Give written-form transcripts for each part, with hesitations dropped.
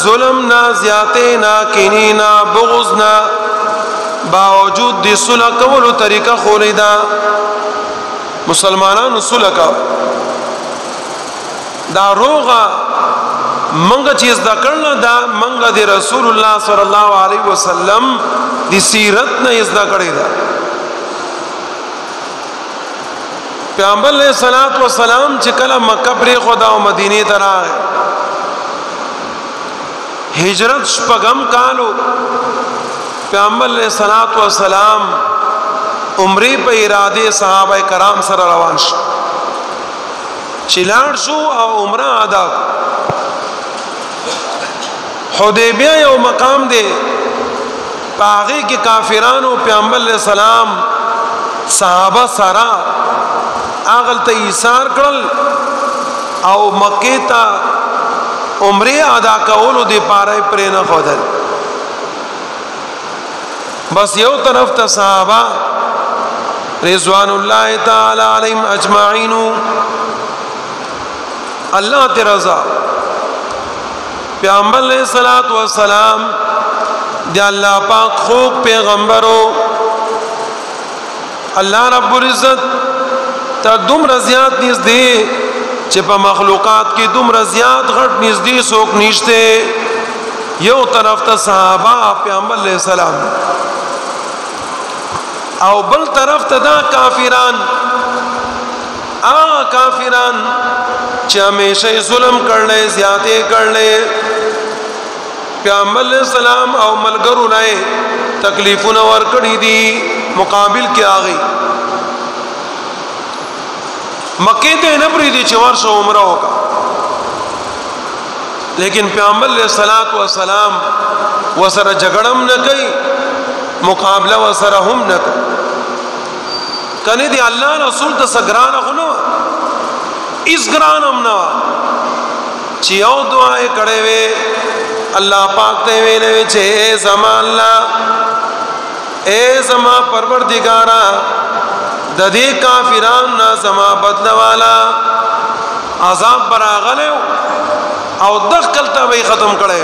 ظلم نا زیاته نا کینی نا بغض نا باوجود دی صلح کولو طریقہ خولی دا مسلمانانو صلح کا دا روغا منگا چیز دا کرنا دا منگا دی رسول اللہ صلی اللہ علیہ وسلم دی سیرت نا از دا کردی دا پیغمبر علیہ السلام چکل مکہ پری خدا و مدینی ترا ہے ہجرت شپگم کالو پیغمبر علیہ السلام عمری پہ ارادے صحابہ کرام سر روان شو چلاڑ شو او عمرہ ادا حدیبیہ یو مقام دے پاغی کی کافرانو پیغمبر علیہ السلام صحابہ سارا آغل تا ایثار کرل او مکی تا عمری ادا کولو دی پارے پرینا خودل بس یو طرف تا صحابہ رضوان اللہ تعالی علیہم اجمعین اللہ تی رضا پیغمبر علیہ السلام دی اللہ پاک خوب پیغمبرو اللہ رب العزت تا دم رضیات نیز دی چپا مخلوقات کی دم رضیات غٹ نیز دی سوک نیشتے یو طرف تا صحابہ پیغمبر علیہ السلام او بل طرف تا دا کافران کافران چی ہمیشہ ظلم کرنے زیادے کرنے پیغمبر علیہ السلام او ملگرو نائے تکلیفون ورکڑی دی مقابل کی آگئی مکہ تے نبری دی چوار سو عمرہ ہوگا لیکن پیغمبر علیہ السلام وسر جگڑم نہ کئی مقابلہ وسر ہم نہ کئی کنے دی اللہ رسول تا سگران اخنو اس گران ہم نوا چیو دعائے کڑے وے اللہ پاک تے ویلے چھے اے زمان اللہ اے زمان پروردگارا ددی کافران نا زما بدل والا عذاب براغلے او دخلتا بھی ختم کرے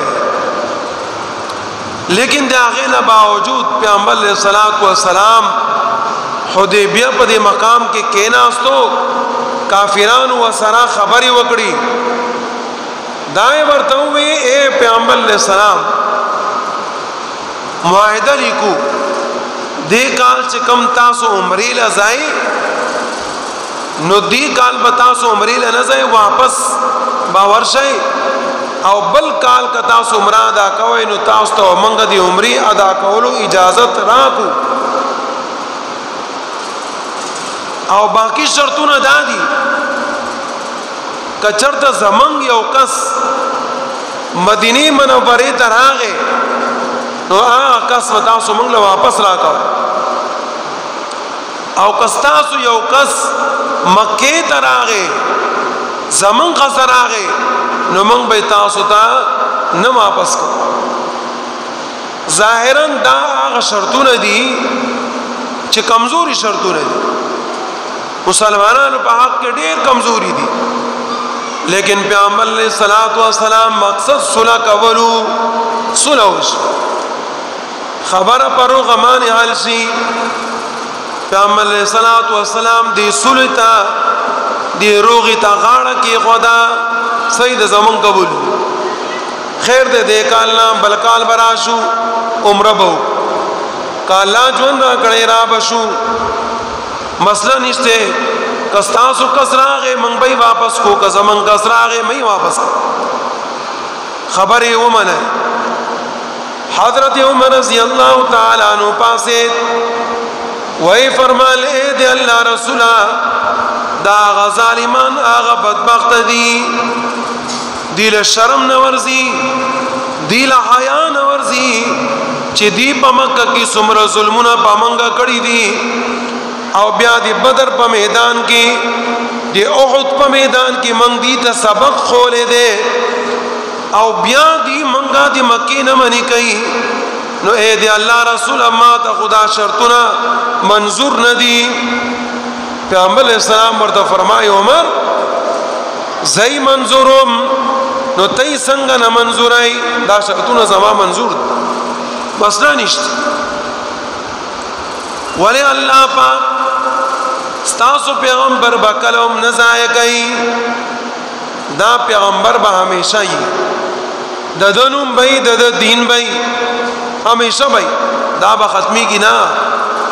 لیکن دے آغینا باوجود پیغمبر علیہ السلام حدیبیہ پا دی مقام کے کیناستو کافران و سرا خبری وکڑی دائیں برتاوی اے پیغمبر علیہ السلام معاہدہ لیکو دی کال چکم تاسو عمری لزائی نو دی کال بتاسو عمری لنزائی واپس باور شئی او بل کال کا تاسو عمرہ ادا کوئی نو تاسو تو منگ دی عمری ادا کولو اجازت راکو او باقی شرطون ادا دی کچرت زمنگ یو کس مدینی منوری تراغے نو کس تاسو منگ واپس راکو او کستاسو یو کس مکی تراغے زمن خسر آغے نو منگ بی تاسو تا نم واپس کر ظاہراً دا آغا شرطون دی چھ کمزوری شرطون دی مسلمانانو پا حق کے دیر کمزوری دی لیکن پیغمبر علیہ السلام مقصد صلح کولو صلح ہوش خبر پرو غمان حال سی پیغمبر علیہ السلام دی صلح تا دی روغی تا غاڑا کی خدا سید زمان قبول خیر دے دے کالنا بلکال براشو عمرہ بہو کالنا جون را کڑے را بشو مسئلہ نشتے کستاسو کسراغے منگ بھئی واپس کو کزمان کسراغے میں واپس کو خبر عمر ہے حضرت عمر رضی اللہ تعالیٰ عنہ پاسید وہی فرمال اے دے اللہ رسولہ دا آغا ظالمان آغا بدبخت دیل شرم نورزی دیل حیاء نورزی چی دی پا مکہ کی سمر ظلمنا پا منگا کڑی دی او بیا دی بدر پا میدان کی دی احد پا میدان کی منگ دی تا سبق خولے دے او بیا دی منگا دی مکی نمانی کئی نو اے دی اللہ رسول اما تا خدا شرطنا منظور ندی پیغمبر علیہ السلام ورطا فرمائی عمر زی منظورم نو تای څنګه نه منظورای دا شرطونه زما منظور مسله نشته ولی الله پاک ستاسو پیغمبر بکلم نزای کوي دا پیغمبر به همیشه ای د دنوم بای د دین بای همیشه بای دا به ختمی کی نه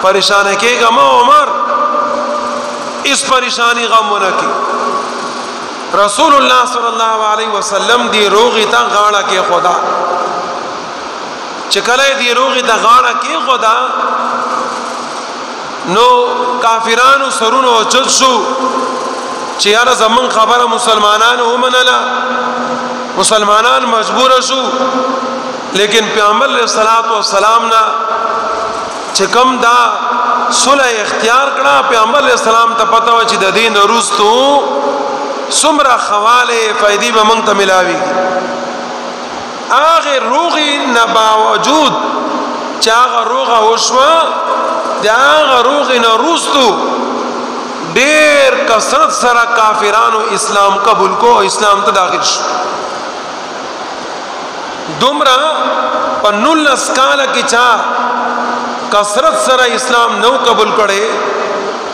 پریشان کېږه ما عمر اس پریشانی غمونه کی رسول الله صلی الله علیه وسلم دی روغی تا غاړه کې خدا چکلې دی روغی تا غاړه کې خدا نو کافرانو سرونو چت شو چې یاره زمون خبره مسلمانانو ومنله مسلمانان مجبور شو لیکن پیغمبر علیہ الصلوۃ والسلام نا چې کوم دا صلح اختیار کړه پیغمبر علیہ السلام ته پته و چې د دین وروستو سمره خواله فائدې به مونږ ته ملاوي هغه روغي نه باوجود چې هغه روغه وشوه دا هغه روغي نه وروستو ډېر کثرت سره کافرانو اسلام قبول کو اسلام ته داخل شو دومره په 19 کال کې چا کثرت سره اسلام نو قبول کړي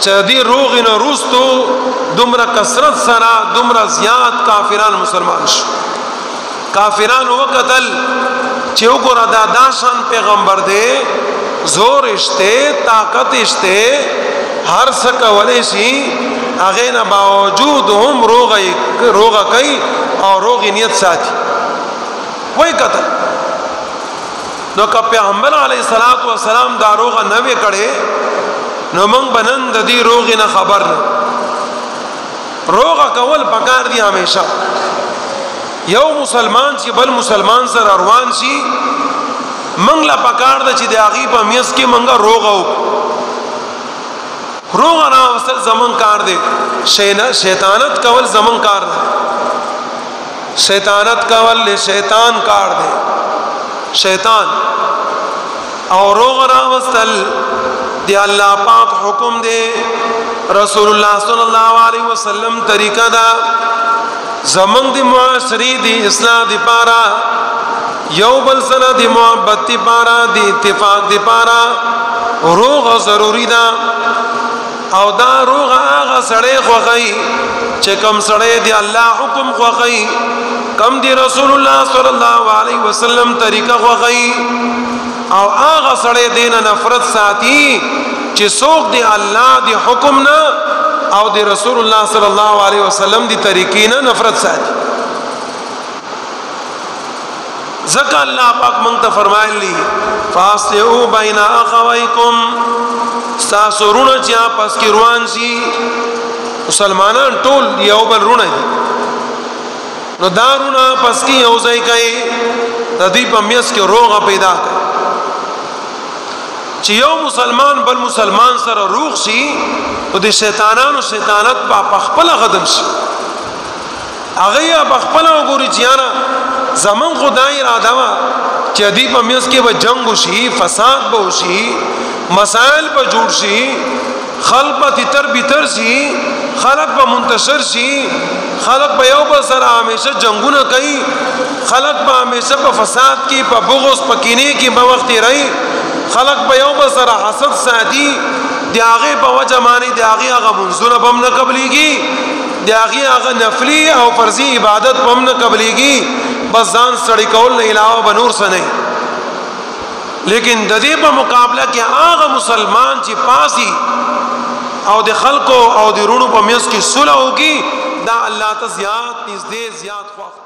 چې دی روغ نه روستو دومره کثرت سره دومره زیات کافران مسلمان شو کافران وکتل چې وګوره دا داشان پیغمبر دی زور اشته طاقت اشته هر څه کولای شي هغه نه باوجود هم روغه کوي او روغ نیت ساتي وای کتل نو که پیغمبر علیه الصلاۃ والسلام دا روغه نه وکړي نو موږ بنند دی روغ نه خبر نه روغه کول پکار دی همیشه یو مسلمان چې بل مسلمان سره روان شي موږ لا پکار د چې د اغي په میس کې موږ روغه نه وصل زمون کار دی شیطانت کول زمون کار دی شیطانت کول له شیطان کار دی شیطان او روغ نه وصل دی الله پاک حکم دی رسول الله صلی الله علیه وسلم طریقہ دا زمون دی معاشري دی اصلاح دی پارا یو بل سره دی محبت دی پارا دی اتفاق دی پارا روغ ضروری دا او دا روغ هغه سړی خوغی چې کم سړی دی الله حکم خوغی کم دی رسول الله صلی الله علیه وسلم طریقہ خوغی او هغه سړی دینه نفرت ساتي چې څوک دی الله دی حکم نه او دی رسول الله صلی الله علیه وسلم دی طریقې نه نفرت ساتي ذکر الله پاک مونږ ته فرمایلی فاصلحوا بین اخویکم ساسورونه چې پس کې روان شي مسلمانان ټول یو بل رونه دي نو دارونه پس کې یو ځای کوي د دې په میس کې روغه پیدا کوي چې یو مسلمان بل مسلمان سره روغ شي او د شیطانانو شیطانت په خپل غدم شي هغه په خپل وګوري جیانا زمون خدای اراده وا چې دې په میس کې به جنگ وشي فساد به وشي مسائل په جوړ شي خلق په تر بتر شي خلق په منتشر شي خلق په یو بل سره همیشه جنگونه کوي خلق په همیشه په فساد کې په بغض په کینې کې په وخت رہی خلق په یو بل سره حسد ساتي دیاغه په وجه معنی دیاغه هغه منزونه بم نه قبليږي دیاغه هغه نفلی او فرضي عبادت بم نه قبليږي بس ځان سړی کول نه علاوه بنور سنه لیکن د دې په مقابله کې هغه مسلمان چې پاسي او د خلکو او د رونو په میس کې صلح وکي دا الله ته زیات نږدې زیات خوښ